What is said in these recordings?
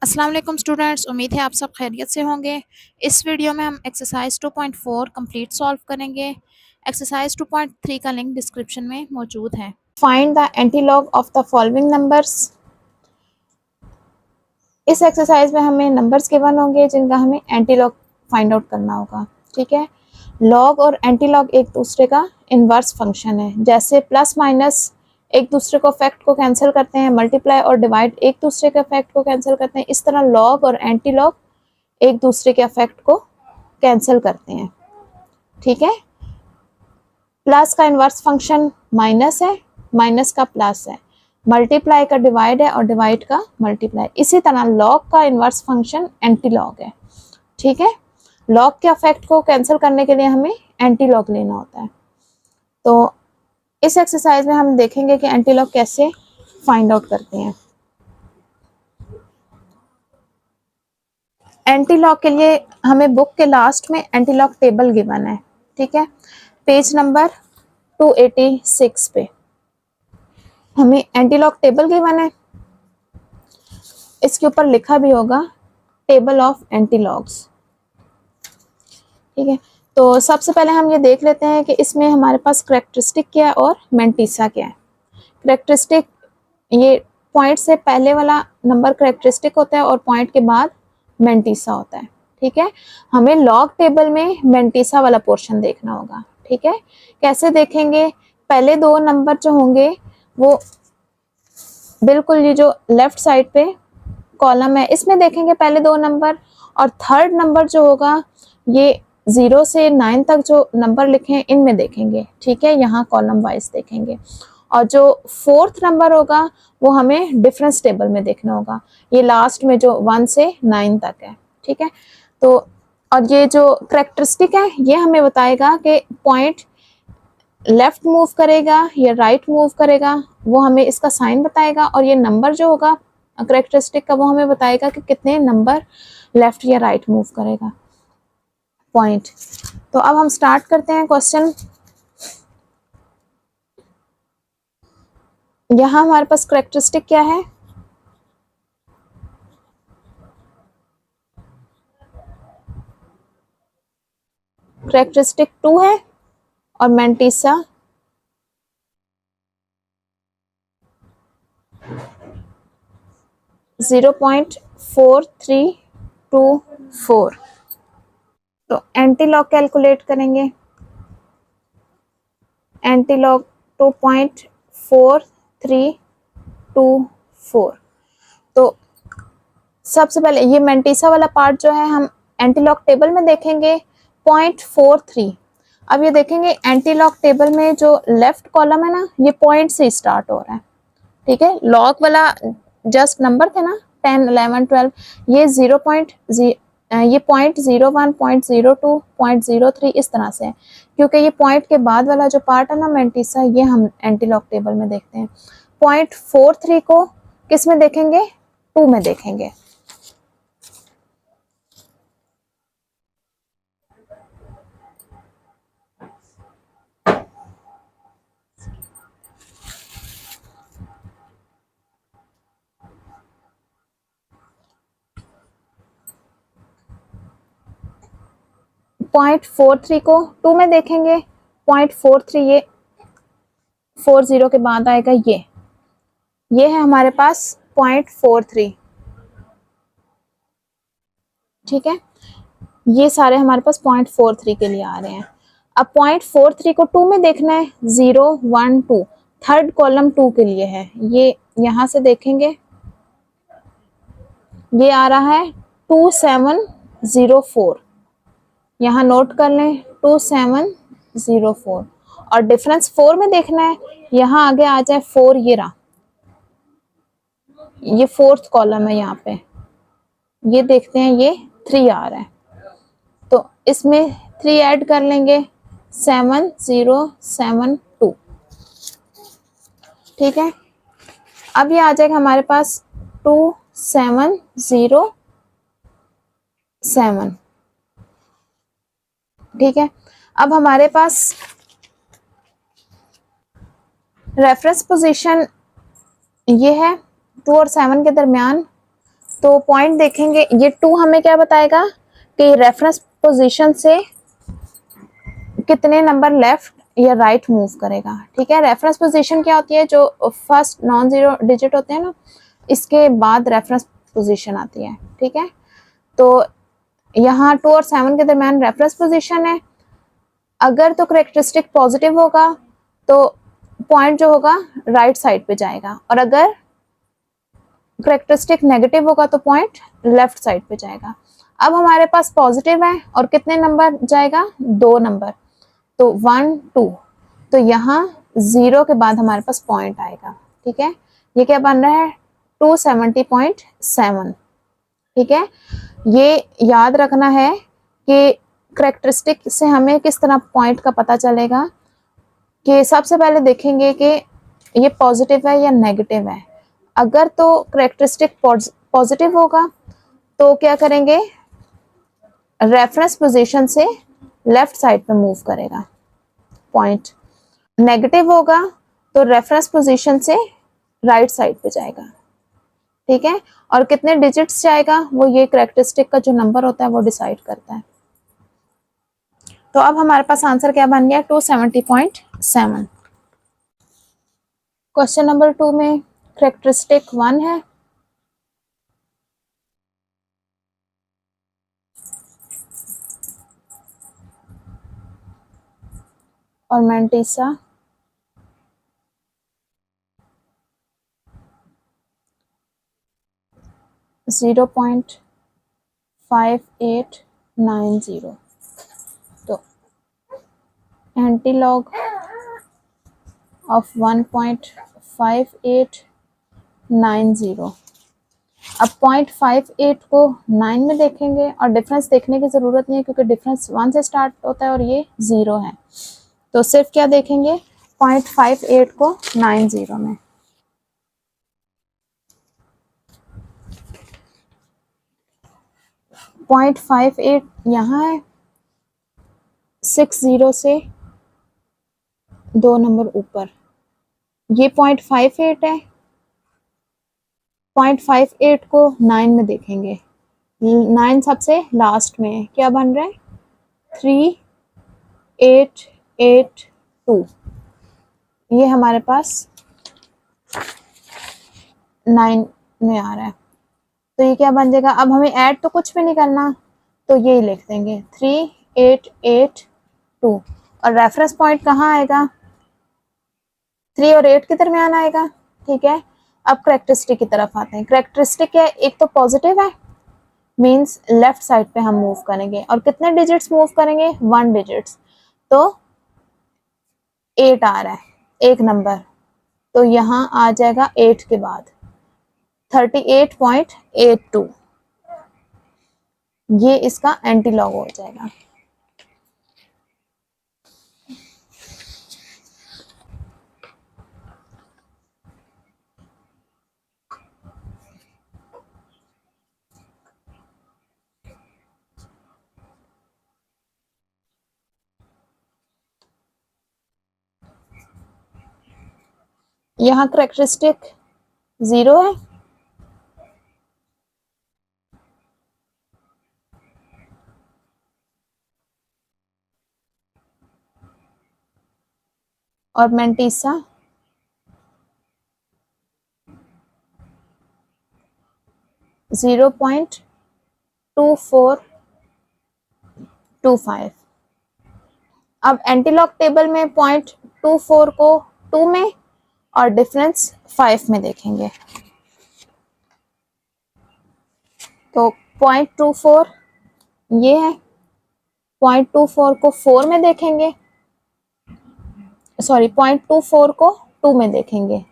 अस्सलाम वालेकुम स्टूडेंट्स, उम्मीद है आप सब खैरियत से होंगे। इस वीडियो में हम एक्सरसाइज 2.4 कंप्लीट सॉल्व करेंगे। एक्सरसाइज 2.3 का लिंक डिस्क्रिप्शन में मौजूद है। Find the antilog of the following numbers. इस एक्सरसाइज में हमें नंबर्स गिवन होंगे जिनका हमें एंटीलॉग फाइंड आउट करना होगा। ठीक है, लॉग और एंटीलॉग एक दूसरे का इनवर्स फंक्शन है। जैसे प्लस माइनस एक दूसरे को फैक्ट को कैंसिल करते हैं, मल्टीप्लाई और डिवाइड एक दूसरे के फैक्ट को कैंसिल करते हैं, इस तरह लॉग और एंटीलॉग एक दूसरे के इफेक्ट को कैंसिल करते हैं। ठीक है, प्लस का इनवर्स फंक्शन माइनस है, माइनस का प्लस है, मल्टीप्लाई का डिवाइड है और डिवाइड का मल्टीप्लाई। इसी तरह लॉग का इनवर्स फंक्शन एंटीलॉग है। ठीक है, लॉग के इफेक्ट को कैंसिल करने के लिए हमें एंटीलॉग लेना होता है। तो इस एक्सरसाइज में हम देखेंगे कि एंटीलॉग कैसे फाइंड आउट करते हैं। एंटीलॉग के लिए हमें बुक के लास्ट में एंटीलॉग टेबल गिवन है। ठीक है, पेज नंबर 286 पे हमें एंटीलॉग टेबल गिवन है। इसके ऊपर लिखा भी होगा टेबल ऑफ एंटीलॉग्स। ठीक है, तो सबसे पहले हम ये देख लेते हैं कि इसमें हमारे पास करेक्टरिस्टिक क्या है और मेंटिसा क्या है। करेक्टरिस्टिक, ये पॉइंट से पहले वाला नंबर करेक्टरिस्टिक होता है और पॉइंट के बाद मेंटिसा होता है। ठीक है, हमें लॉग टेबल में मेंटिसा वाला पोर्शन देखना होगा। ठीक है, कैसे देखेंगे? पहले दो नंबर जो होंगे वो बिल्कुल ये जो लेफ्ट साइड पे कॉलम है इसमें देखेंगे पहले दो नंबर, और थर्ड नंबर जो होगा ये 0 से 9 तक जो नंबर लिखे हैं इनमें देखेंगे। ठीक है, यहाँ कॉलम वाइज देखेंगे। और जो फोर्थ नंबर होगा वो हमें डिफरेंस टेबल में देखना होगा, ये लास्ट में जो 1 से 9 तक है। ठीक है, तो और ये जो करेक्टरिस्टिक है ये हमें बताएगा कि पॉइंट लेफ्ट मूव करेगा या राइट मूव करेगा, वो हमें इसका साइन बताएगा। और ये नंबर जो होगा करेक्टरिस्टिक का वो हमें बताएगा कि कितने नंबर लेफ्ट या राइट मूव करेगा पॉइंट। तो अब हम स्टार्ट करते हैं क्वेश्चन। यहाँ हमारे पास करेक्टरिस्टिक क्या है? करेक्टरिस्टिक 2 है और मेंटिसा 0.4324। तो एंटीलॉग कैलकुलेट करेंगे। एंटीलॉग 2.4324। तो सबसे पहले ये मेंटिसा वाला पार्ट जो है हम एंटीलॉग टेबल में देखेंगे 0.43। अब ये देखेंगे एंटीलॉग टेबल में जो लेफ्ट कॉलम है ना ये पॉइंट से स्टार्ट हो रहा है। ठीक है, लॉग वाला जस्ट नंबर थे ना 10, 11, 12, ये 0.0, ये 0.01, 0.02, 0.03 इस तरह से है, क्योंकि ये पॉइंट के बाद वाला जो पार्ट है ना मेंटिसा ये हम एंटीलॉग टेबल में देखते हैं। 0.43 को किस में देखेंगे? 2 में देखेंगे। पॉइंट 43 को 2 में देखेंगे। 0.43 ये 40 के बाद आएगा, ये है हमारे पास 0.43। ठीक है, ये सारे हमारे पास 0.43 के लिए आ रहे हैं। अब 0.43 को 2 में देखना है। 0, 1, 2 थर्ड कॉलम 2 के लिए है। ये यहां से देखेंगे ये आ रहा है 2704, यहाँ नोट कर लें 2704। और डिफरेंस 4 में देखना है, यहाँ आगे आ जाए 4, ये रहा, ये फोर्थ कॉलम है। यहाँ पे ये देखते हैं ये 3 आ रहा है, तो इसमें 3 ऐड कर लेंगे 7072। ठीक है, अब ये आ जाएगा हमारे पास 2707। ठीक है, अब हमारे पास रेफरेंस पोजीशन ये है 2 और 7 के दरमियान तो पॉइंट देखेंगे, ये 2 हमें क्या बताएगा कि रेफरेंस पोजीशन से कितने नंबर लेफ्ट या राइट मूव करेगा। ठीक है, रेफरेंस पोजीशन क्या होती है, जो फर्स्ट नॉन जीरो डिजिट होते हैं ना, इसके बाद रेफरेंस पोजीशन आती है। ठीक है, तो यहाँ 2 और 7 के दरमियान रेफरेंस पोजीशन है। अगर तो करेक्टरिस्टिक पॉजिटिव होगा तो पॉइंट जो होगा राइट साइड पे जाएगा, और अगर करेक्टरिस्टिक नेगेटिव होगा तो पॉइंट लेफ्ट साइड पे जाएगा। अब हमारे पास पॉजिटिव है और कितने नंबर जाएगा, 2 नंबर, तो 1 2, तो यहाँ 0 के बाद हमारे पास पॉइंट आएगा। ठीक है, ये क्या बन रहा है, 270.7। ठीक है, ये याद रखना है कि करेक्टरिस्टिक से हमें किस तरह पॉइंट का पता चलेगा, कि सबसे पहले देखेंगे कि ये पॉजिटिव है या नेगेटिव है। अगर तो करेक्टरिस्टिक पॉजिटिव होगा तो क्या करेंगे, रेफरेंस पोजीशन से लेफ्ट साइड पे मूव करेगा पॉइंट। नेगेटिव होगा तो रेफरेंस पोजीशन से राइट साइड पे जाएगा। ठीक है, और कितने डिजिट्स जाएगा वो ये करेक्टरिस्टिक का जो नंबर होता है वो डिसाइड करता है। तो अब हमारे पास आंसर क्या बन गया, 270.7। क्वेश्चन नंबर 2 में करेक्टरिस्टिक 1 है, और मैंटीसा 0.5890। तो एंटीलॉग ऑफ 1.5890। अब 0.58 को 9 में देखेंगे, और डिफरेंस देखने की जरूरत नहीं है क्योंकि डिफरेंस 1 से स्टार्ट होता है और ये 0 है। तो सिर्फ क्या देखेंगे, 0.58 को 90 में। पॉइंट 58 यहाँ है, 60 से 2 नंबर ऊपर, ये 0.58 है। 0.58 को 9 में देखेंगे, 9 सबसे लास्ट में है, क्या बन रहा है, 3882। ये हमारे पास 9 में आ रहा है, तो ये क्या बन जाएगा। अब हमें ऐड तो कुछ भी नहीं करना, तो ये लिख देंगे 3882, और रेफरेंस पॉइंट कहाँ आएगा, 3 और 8 के दरमियान आएगा। ठीक है, अब करेक्टरिस्टिक की तरफ आते हैं। करेक्टरिस्टिक है, एक तो पॉजिटिव है, मींस लेफ्ट साइड पे हम मूव करेंगे, और कितने डिजिट्स मूव करेंगे, 1 डिजिट्स, तो 8 आ रहा है, एक नंबर, तो यहाँ आ जाएगा 8 के बाद 38.82, ये इसका एंटीलॉग हो जाएगा। यहाँ करेक्टरिस्टिक 0 है, और मैंटीसा 0.2425। अब एंटीलॉग टेबल में 0.24 को 2 में और डिफरेंस 5 में देखेंगे, तो 0.24 ये है, 0.24 को 4 में देखेंगे, सॉरी 0.24 को 2 में देखेंगे,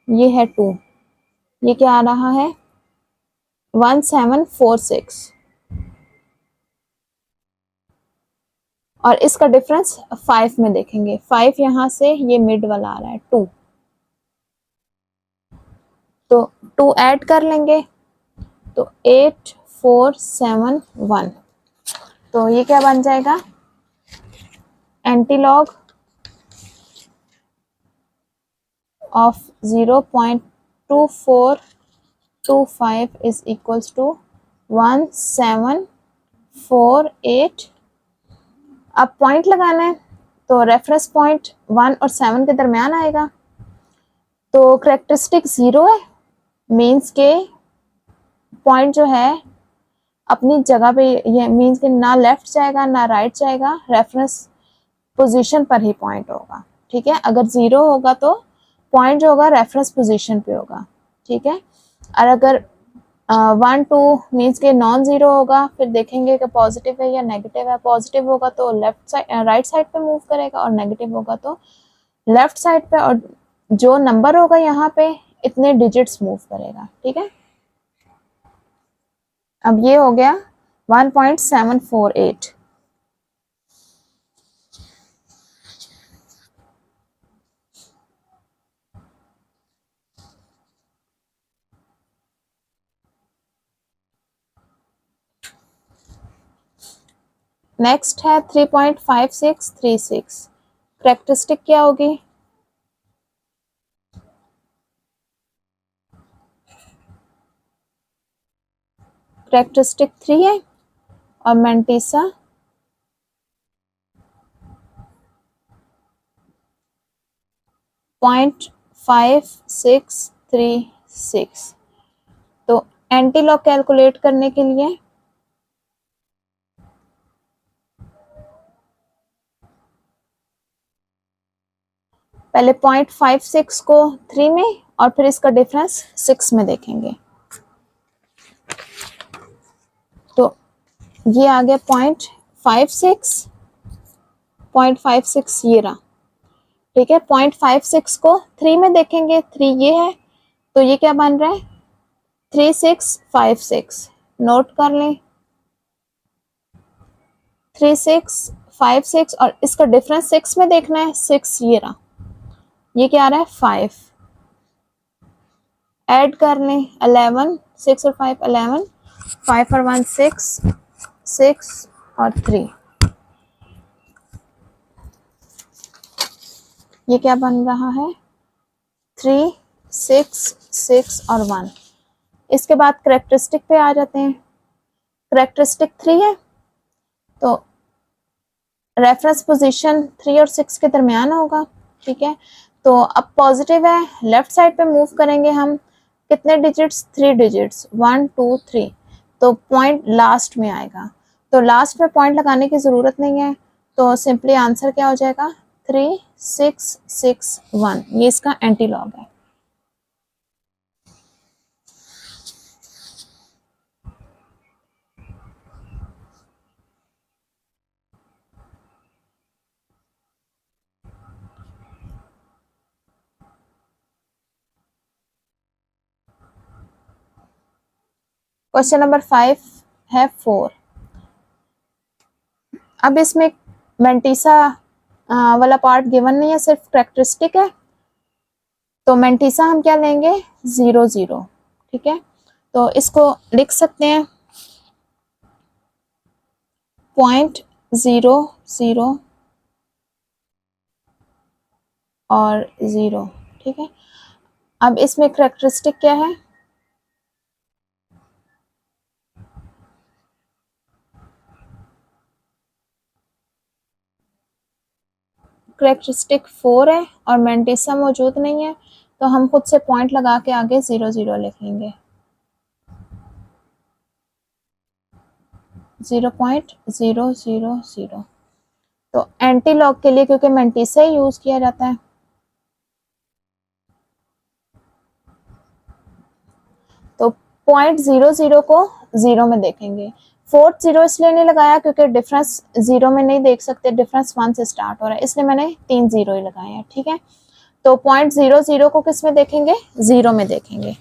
ये है 2, ये क्या आ रहा है, 1746, और इसका डिफरेंस 5 में देखेंगे, 5 यहाँ से ये मिड वाला आ रहा है 2, तो 2 ऐड कर लेंगे, तो 8471, तो ये क्या बन जाएगा, antilog of 0.24 1.25 is equals to 1748। अब पॉइंट लगाना है, तो रेफरेंस पॉइंट 1 और 7 के दरमियान आएगा। तो करेक्टरिस्टिक 0 है, मीन्स के पॉइंट जो है अपनी जगह पे, ये मीन्स कि ना लेफ्ट जाएगा ना राइट जाएगा, रेफरेंस पोजीशन पर ही पॉइंट होगा। ठीक है, अगर 0 होगा तो पॉइंट जो होगा रेफरेंस पोजीशन पे होगा। ठीक है, और अगर 1 2 मीन्स के नॉन जीरो होगा, फिर देखेंगे कि पॉजिटिव है या नेगेटिव है। पॉजिटिव होगा तो लेफ्ट साइड राइट साइड पे मूव करेगा, और नेगेटिव होगा तो लेफ्ट साइड पे, और जो नंबर होगा यहाँ पे इतने डिजिट्स मूव करेगा। ठीक है, अब ये हो गया 1.748। नेक्स्ट है 3.5636। करेक्टरिस्टिक क्या होगी? करेक्टरिस्टिक 3 है, और मेंटिसा 0.5636। तो एंटीलॉग कैलकुलेट करने के लिए पहले 0.56 को 3 में और फिर इसका डिफरेंस 6 में देखेंगे। तो ये आ गया 0.56 ये रहा। ठीक है, 0.56 को 3 में देखेंगे, 3 ये है, तो ये क्या बन रहा है 3656। नोट कर लें 3656, और इसका डिफरेंस 6 में देखना है, 6 ये रहा, ये क्या आ रहा है 5। ऐड कर लें 11, 6 और 5 11, 5 और 1 6, 6 और 3, ये क्या बन रहा है 3 6 6 और 1। इसके बाद करेक्टरिस्टिक पे आ जाते हैं। करेक्टरिस्टिक 3 है, तो रेफरेंस पोजीशन 3 और 6 के दरमियान होगा। ठीक है, तो अब पॉजिटिव है, लेफ्ट साइड पे मूव करेंगे हम, कितने डिजिट्स 3 डिजिट्स 1 2 3, तो पॉइंट लास्ट में आएगा। तो लास्ट में पॉइंट लगाने की ज़रूरत नहीं है, तो सिंपली आंसर क्या हो जाएगा 3661। ये इसका एंटीलॉग है। क्वेश्चन नंबर 5 है 4। अब इसमें मेंटिसा वाला पार्ट गिवन नहीं है, सिर्फ करेक्टरिस्टिक है। तो मेंटिसा हम क्या लेंगे 0 0। ठीक है, तो इसको लिख सकते हैं 0.00 और 0। ठीक है, अब इसमें करेक्टरिस्टिक क्या है करेक्टरिस्टिक 4 है, और मेंटिसा मौजूद नहीं है, तो हम खुद से पॉइंट लगा के आगे 0 0 लिखेंगे 0.000। तो एंटीलॉग के लिए क्योंकि मेंटिसा ही यूज किया जाता है, तो 0.00 को 0 में देखेंगे। फोर्थ 0 इसलिए नहीं लगाया क्योंकि डिफरेंस 0 में नहीं देख सकते, डिफरेंस 1 से स्टार्ट हो रहा है, इसलिए मैंने 3 0 ही लगाए हैं। ठीक है, तो 0.00 को किस में देखेंगे 0 में देखेंगे।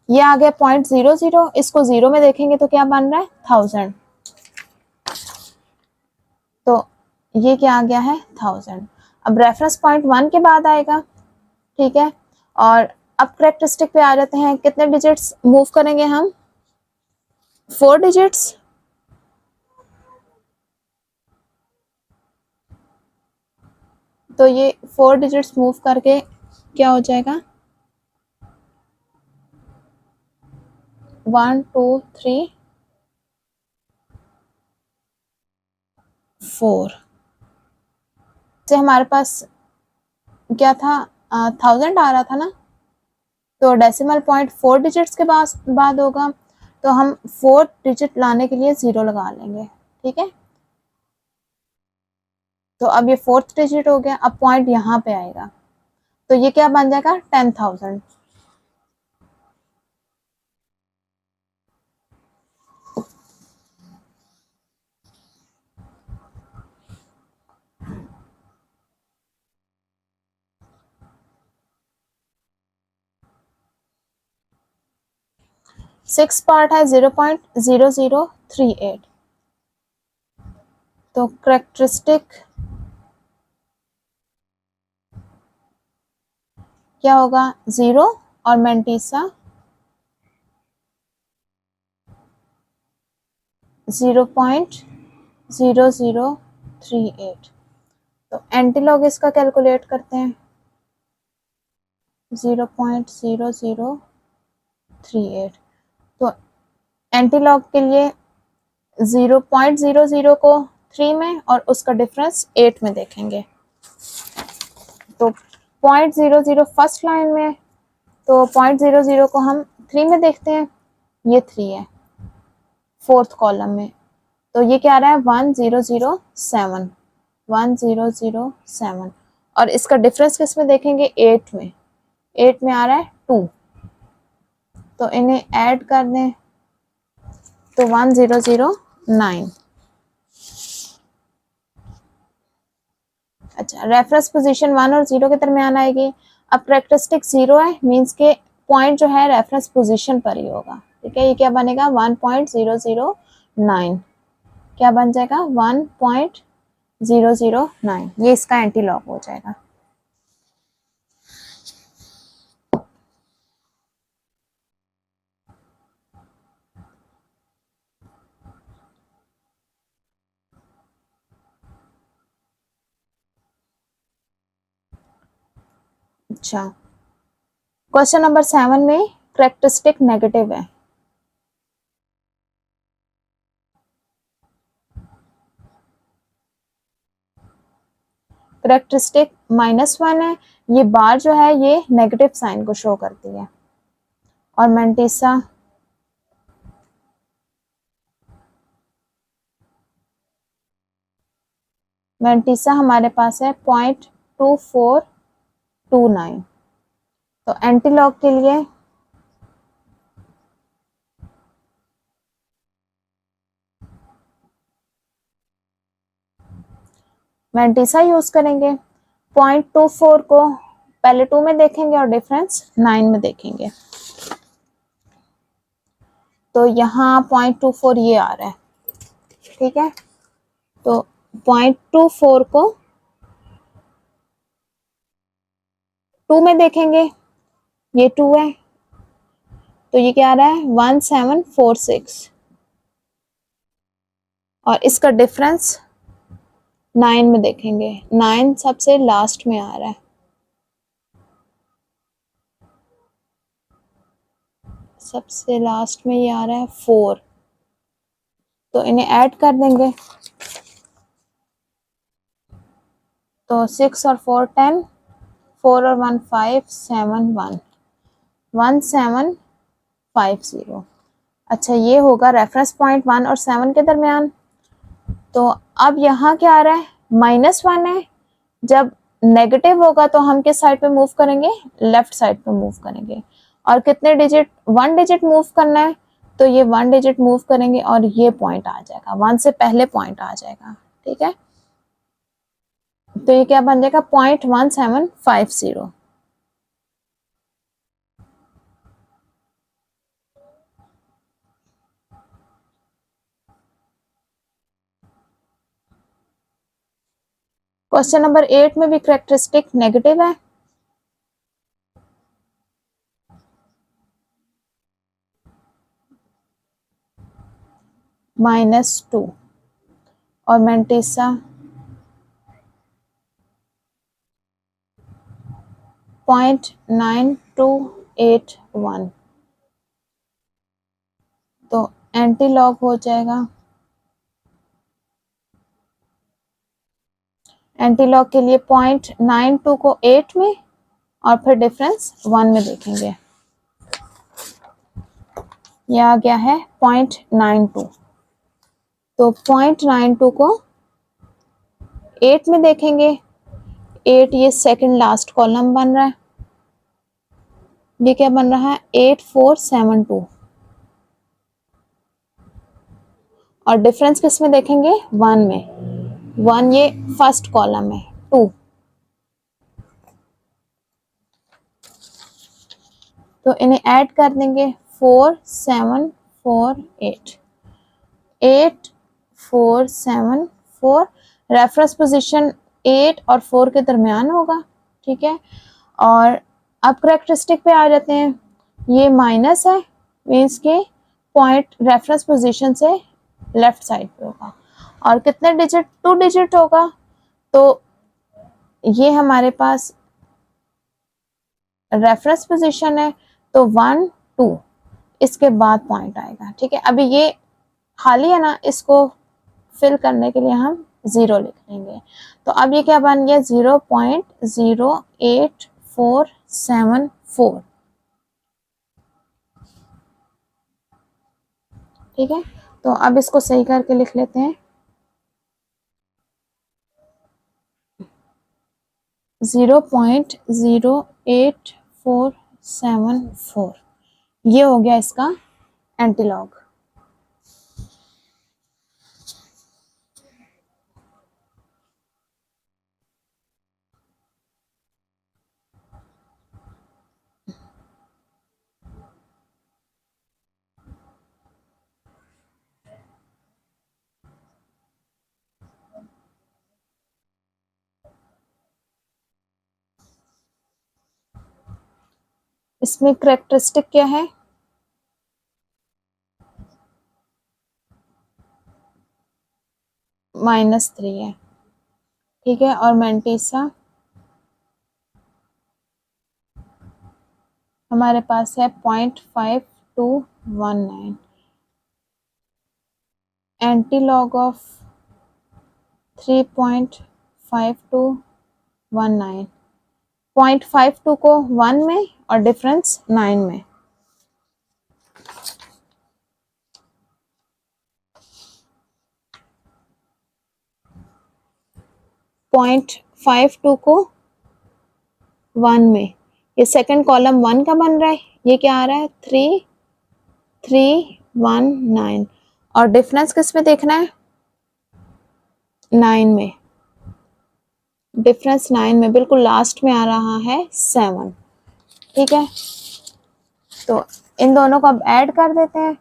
ये आ गया 0.00, इसको 0 में देखेंगे तो क्या बन रहा है 1000। तो ये क्या आ गया है 1000। अब रेफरेंस पॉइंट 1 के बाद आएगा। ठीक है, और अब करेक्टरिस्टिक पे आ जाते हैं, कितने डिजिट्स मूव करेंगे हम 4 डिजिट्स। तो ये 4 डिजिट्स मूव करके क्या हो जाएगा 1 2 3 4 से हमारे पास क्या था, 1000 आ रहा था ना, तो डेसिमल पॉइंट 4 डिजिट्स के बाद होगा, तो हम 4 डिजिट लाने के लिए 0 लगा लेंगे, ठीक है। तो अब ये 4th डिजिट हो गया, अब पॉइंट यहाँ पे आएगा, तो ये क्या बन जाएगा 10,000। सिक्स पार्ट है 0.0038, तो करेक्टरिस्टिक क्या होगा 0 और मेंटिसा 0.0038, तो एंटीलॉग इसका कैलकुलेट करते हैं 0.0038, तो एंटीलॉग के लिए 0.00 को 3 में और उसका डिफरेंस 8 में देखेंगे, तो 0.00 फर्स्ट लाइन में, तो 0.00 को हम 3 में देखते हैं, ये 3 है 4th कॉलम में, तो ये क्या आ रहा है 1007, 1007, और इसका डिफरेंस किस में देखेंगे 8 में, 8 में आ रहा है 2, तो इन्हें ऐड कर दें तो 1009। अच्छा, रेफरेंस पोजीशन 1 और 0 के दरमियान आएगी। अब करेक्टरिस्टिक 0 है, मींस के पॉइंट जो है रेफरेंस पोजीशन पर ही होगा, ठीक है। ये क्या बनेगा 1.009, क्या बन जाएगा 1.009, ये इसका एंटी लॉग हो जाएगा। अच्छा, क्वेश्चन नंबर 7 में करेक्टरिस्टिक नेगेटिव है, करेक्टरिस्टिक -1 है, ये बार जो है ये नेगेटिव साइन को शो करती है, और मेंटिसा हमारे पास है 0.2429, तो एंटीलॉग के लिए मेंटिसा यूज करेंगे। 0.24 को पहले 2 में देखेंगे और डिफरेंस 9 में देखेंगे, तो यहाँ 0.24 ये आ रहा है, ठीक है। तो 0.24 को 2 में देखेंगे, ये 2 है, तो ये क्या आ रहा है 1746, और इसका डिफरेंस 9 में देखेंगे, 9 सबसे लास्ट में आ रहा है, सबसे लास्ट में ये आ रहा है 4, तो इन्हें ऐड कर देंगे, तो 6 और 4 10, 4 और 1 5, 7 1, 1750। अच्छा, ये होगा रेफरेंस पॉइंट 1 और 7 के दरमियान। तो अब यहाँ क्या आ रहा है -1 है, जब नेगेटिव होगा तो हम किस साइड पे मूव करेंगे, लेफ्ट साइड पे मूव करेंगे, और कितने डिजिट 1 डिजिट मूव करना है, तो ये 1 डिजिट मूव करेंगे और ये पॉइंट आ जाएगा, 1 से पहले पॉइंट आ जाएगा, ठीक है। तो ये क्या बन जाएगा 0.1750। क्वेश्चन नंबर 8 में भी करेक्टरिस्टिक नेगेटिव है, -2, और मेंटिसा 0.9281, तो एंटी लॉग हो जाएगा, एंटी लॉग के लिए 0.92 को 8 में और फिर डिफरेंस 1 में देखेंगे। यह आ गया है 0.92, तो 0.92 को 8 में देखेंगे। 8 ये सेकंड लास्ट कॉलम बन रहा है, ये क्या बन रहा है 8472, और डिफरेंस किस में देखेंगे 1 में। 1 ये फर्स्ट कॉलम है, 2 तो इन्हें ऐड कर देंगे 4748, 8474, रेफरेंस पोजीशन 8 और 4 के दरमियान होगा, ठीक है। और अब करेक्टरिस्टिक पे आ जाते हैं, ये माइनस है मीन्स के पॉइंट रेफरेंस पोजीशन से लेफ्ट साइड पे होगा, और कितने डिजिट 2 डिजिट होगा, तो ये हमारे पास रेफरेंस पोजीशन है, तो 1 2 इसके बाद पॉइंट आएगा, ठीक है। अभी ये खाली है ना, इसको फिल करने के लिए हम 0 लिख लेंगे। तो अब ये क्या बन गया 0.08474, ठीक है। तो अब इसको सही करके लिख लेते हैं, 0.08474, ये हो गया इसका एंटीलॉग। इसमें करेक्टरिस्टिक क्या है, -3 है, ठीक है। और मेंटिसा हमारे पास है 0.5219, एंटीलॉग ऑफ 3.5219, 0.52 को 1 में और डिफरेंस 9 में, पॉइंट 52 को 1 में, ये सेकंड कॉलम 1 का बन रहा है, ये क्या आ रहा है 3319, और डिफरेंस किस में देखना है 9 में, डिफरेंस 9 में बिल्कुल लास्ट में आ रहा है 7, ठीक है। तो इन दोनों को अब ऐड कर देते हैं,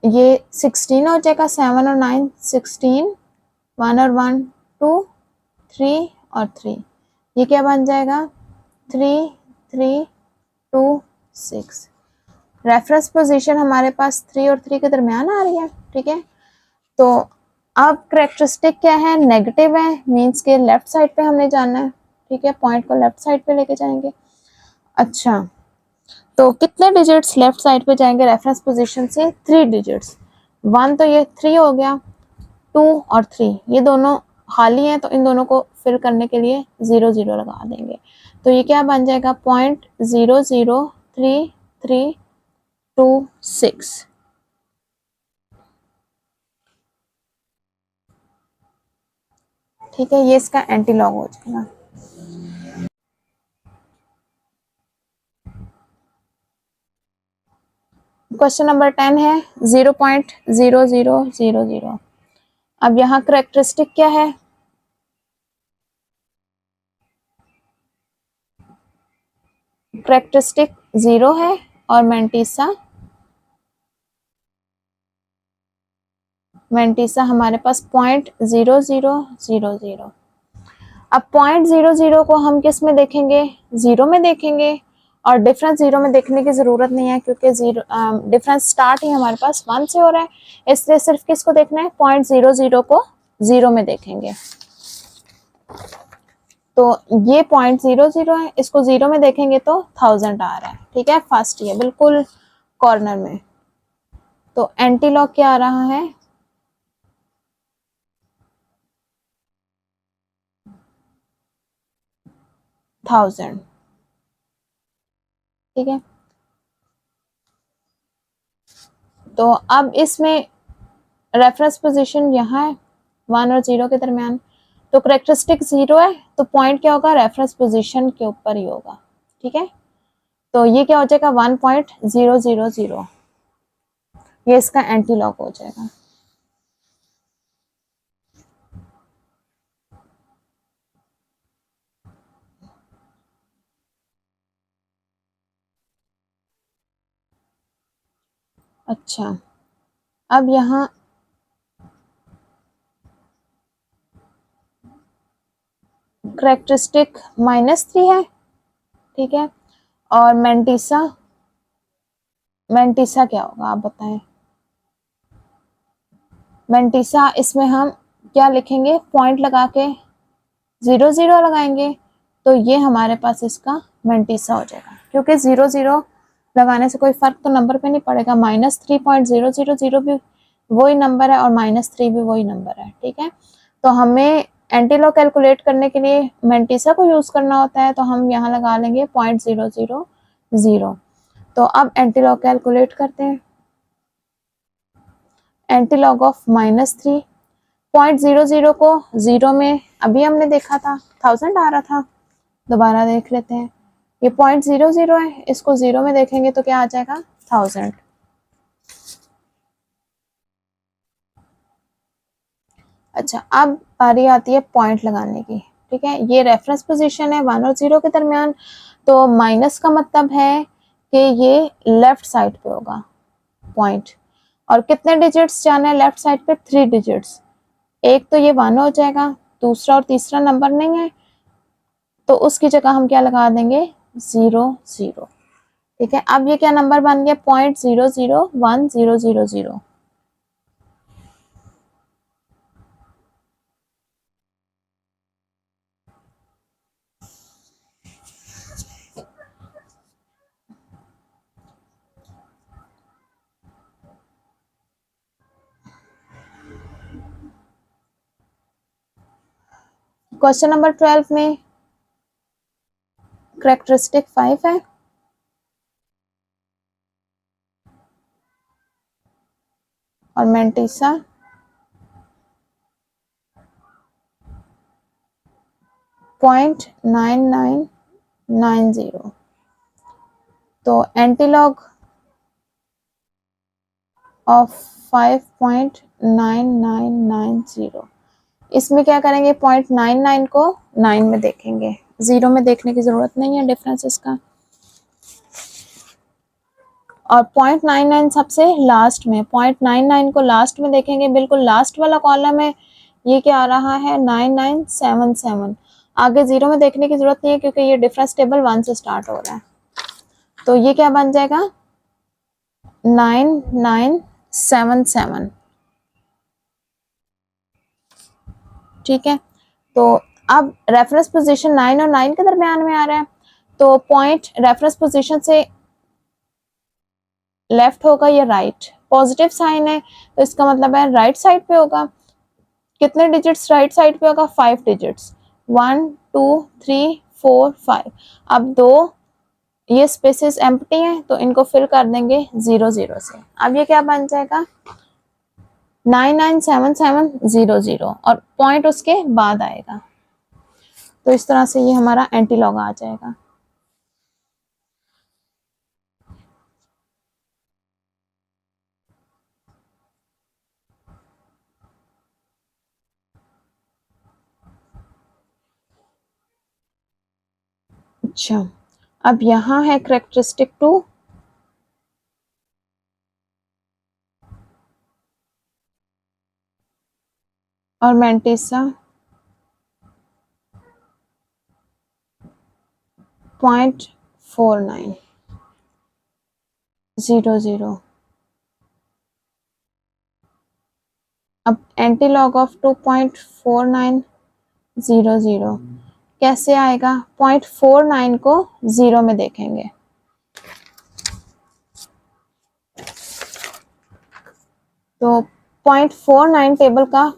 ये 16 हो जाएगा, 7 और 9 16, 1 और 1 2, 3 और 3, ये क्या बन जाएगा 3326। रेफरेंस पोजीशन हमारे पास 3 और 3 के दरमियान आ रही है, ठीक है। तो अब करेक्टरिस्टिक क्या है, नेगेटिव है, मींस के लेफ्ट साइड पे हमने जाना है, ठीक है, पॉइंट को लेफ्ट साइड पे लेके जाएंगे। अच्छा, तो कितने डिजिट्स लेफ्ट साइड पे जाएंगे रेफरेंस पोजीशन से 3 डिजिट्स, 1 तो ये 3 हो गया, 2 और 3 ये दोनों खाली हैं, तो इन दोनों को फिल करने के लिए 0 0 लगा देंगे, तो ये क्या बन जाएगा 0.03326, ठीक है। ये इसका एंटीलॉग हो जाएगा। क्वेश्चन नंबर 10 है 0.0000। अब यहाँ करेक्टरिस्टिक क्या है, करेक्टरिस्टिक 0 है और मेंटिसा हमारे पास 0.0000। अब 0.00 को हम किस में देखेंगे 0 में देखेंगे, और डिफरेंस 0 में देखने की जरूरत नहीं है क्योंकि डिफरेंस स्टार्ट ही हमारे पास 1 से हो रहा है, इसलिए सिर्फ किसको देखना है 0.00 को 0 में देखेंगे। तो ये 0.00 है, इसको 0 में देखेंगे तो 1000 आ रहा है, ठीक है, फर्स्ट ये बिल्कुल कॉर्नर में। तो एंटी लॉग क्या आ रहा है, 1000। ठीक है, तो अब इसमें रेफरेंस पोजीशन यहाँ है 1 और 0 के दरमियान, तो करेक्टरिस्टिक 0 है, तो पॉइंट क्या होगा, रेफरेंस पोजीशन के ऊपर ही होगा। ठीक है, तो ये क्या हो जाएगा 1.000, ये इसका एंटी लॉग हो जाएगा। अच्छा, अब यहाँ करेक्टरिस्टिक -3 है। ठीक है, और मेंटिसा क्या होगा आप बताएं। मेंटिसा इसमें हम क्या लिखेंगे, पॉइंट लगा के 0 लगाएंगे, तो ये हमारे पास इसका मेंटिसा हो जाएगा, क्योंकि 0 लगाने से कोई फर्क तो नंबर पे नहीं पड़ेगा। -3.000 भी वही नंबर है और -3 भी वही नंबर है। ठीक है, तो हमें एंटीलॉग कैलकुलेट करने के लिए मेंटिसा को यूज करना होता है, तो हम यहाँ लगा लेंगे 0.000। तो अब एंटीलॉग कैलकुलेट करते हैं। एंटीलॉग ऑफ -3, 0.00 को 0 में अभी हमने देखा था 1000 आ रहा था, दोबारा देख लेते हैं। ये 0.00 है, इसको 0 में देखेंगे तो क्या आ जाएगा 1000। अच्छा, अब बारी आती है पॉइंट लगाने की। ठीक है, ये रेफरेंस पोजीशन है 1 और 0 के दरमियान, तो माइनस का मतलब है कि ये लेफ्ट साइड पे होगा पॉइंट। और कितने डिजिट्स जाने हैं लेफ्ट साइड पे, 3 डिजिट्स। एक तो ये 1 हो जाएगा, दूसरा और तीसरा नंबर नहीं है, तो उसकी जगह हम क्या लगा देंगे 00। ठीक है, अब ये क्या नंबर बन गया 0.001000। क्वेश्चन नंबर 12 में करेक्टरिस्टिक 5 है और मेंटिसा 0.9990। तो एंटीलॉग ऑफ 5.9990, इसमें क्या करेंगे 0.99 को 9 में देखेंगे, 0 में देखने की जरूरत नहीं है डिफरेंस इसका। और 0.99 सबसे लास्ट में, 0.99 को लास्ट में देखेंगे, बिल्कुल लास्ट वाला कॉलम है, ये क्या आ रहा है 9977। आगे 0 में देखने की जरूरत नहीं है क्योंकि ये डिफरेंस टेबल 1 से स्टार्ट हो रहा है, तो ये क्या बन जाएगा 9977। ठीक है, तो अब रेफरेंस पोजीशन 9 और 9 के दरमियान में आ रहा है, तो पॉइंट रेफरेंस पोजीशन से लेफ्ट होगा या राइट, पॉजिटिव साइन है तो इसका मतलब है राइट साइड पे होगा। कितने डिजिट्स राइट साइड पे होगा, 5 डिजिट्स, 1 2 3 4 5। अब दो ये स्पेसेस एम्प्टी हैं तो इनको फिल कर देंगे 00 से। अब ये क्या बन जाएगा 997700 और पॉइंट उसके बाद आएगा, तो इस तरह से ये हमारा एंटीलॉग आ जाएगा। अच्छा, अब यहाँ है करेक्टरिस्टिक 2, और मेंटिसा 0.4900। अब एंटीलॉग ऑफ 2.4900 कैसे आएगा, 0.49 को 0 में देखेंगे, तो 0.49 टेबल का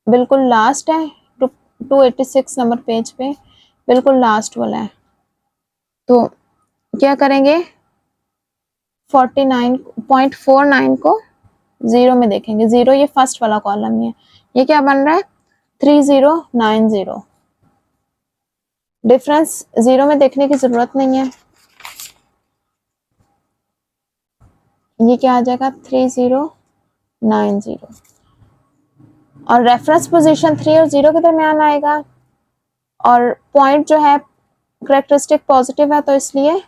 बिल्कुल लास्ट है, 286 नंबर पेज पे बिल्कुल लास्ट वाला है। तो क्या करेंगे, 49.49 को जीरो में देखेंगे। जीरो ये फर्स्ट वाला कॉलम है, ये क्या बन रहा है 3090। डिफरेंस जीरो में देखने की जरूरत नहीं है, ये क्या आ जाएगा 3090 और रेफरेंस पोजीशन 3 और 0 के दरमियान आएगा और पॉइंट जो है करेक्टरिस्टिक पॉजिटिव है तो इसलिए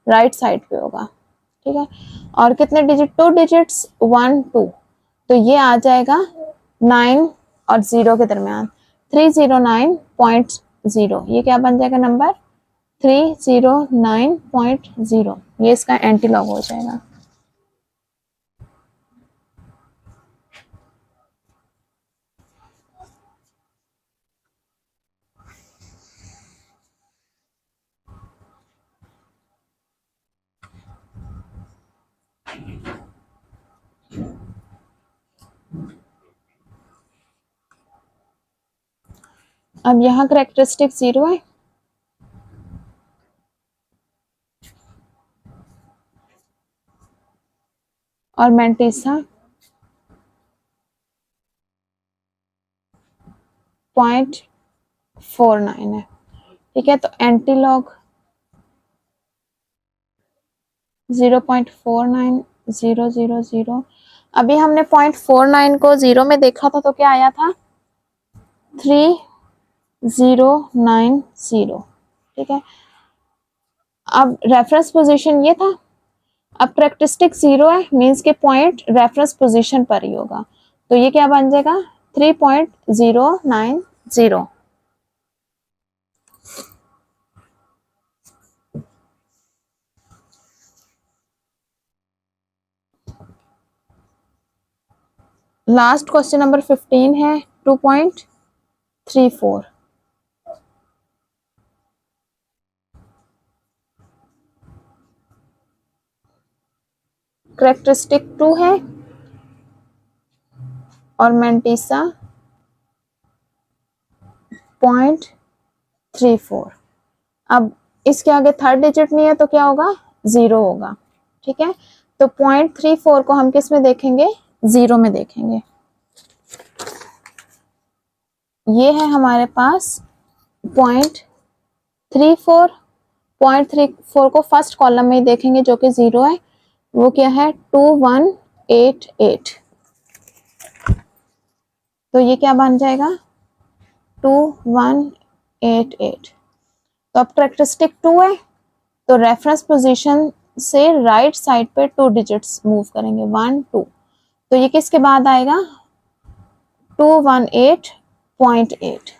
राइट साइड पे होगा। ठीक है, और कितने डिजिट, 2 डिजिट्स 1 2, तो ये आ जाएगा 9 और 0 के दरमियान 309.0। ये क्या बन जाएगा नंबर 309.0, ये इसका एंटीलॉग हो जाएगा। अब यहाँ करेक्टरिस्टिक 0 है और मैंटिसा 0.49 है। ठीक है, तो एंटीलॉग 0.49000। अभी हमने 0.49 को 0 में देखा था तो क्या आया था 3090। ठीक है, अब रेफरेंस पोजीशन ये था, अब करेक्टरिस्टिक 0 है मींस के पॉइंट रेफरेंस पोजीशन पर ही होगा, तो ये क्या बन जाएगा 3.090। लास्ट क्वेश्चन नंबर 15 है 2.34। करेक्टरिस्टिक 2 है और मैंटिसा 0.34। अब इसके आगे थर्ड डिजिट नहीं है तो क्या होगा 0 होगा। ठीक है, तो 0.34 को हम किस में देखेंगे 0 में देखेंगे। ये है हमारे पास 0.34, 0.34 को फर्स्ट कॉलम में ही देखेंगे जो कि 0 है, वो क्या है 2188। तो ये क्या बन जाएगा 2188। तो अब करेक्टरिस्टिक 2 है तो रेफरेंस पोजीशन से राइट साइड पे 2 डिजिट्स मूव करेंगे 1 2, तो ये किसके बाद आएगा 218.8।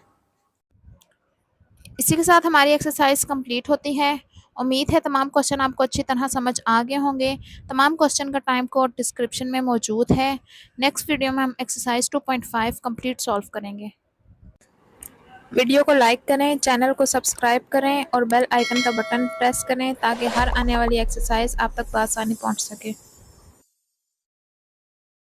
इसी के साथ हमारी एक्सरसाइज कंप्लीट होती है। उम्मीद है तमाम क्वेश्चन आपको अच्छी तरह समझ आ गए होंगे। तमाम क्वेश्चन का टाइम कोड डिस्क्रिप्शन में मौजूद है। नेक्स्ट वीडियो में हम एक्सरसाइज 2.5 कंप्लीट सॉल्व करेंगे। वीडियो को लाइक करें, चैनल को सब्सक्राइब करें और बेल आइकन का बटन प्रेस करें ताकि हर आने वाली एक्सरसाइज आप तक आसानी पहुंच सके।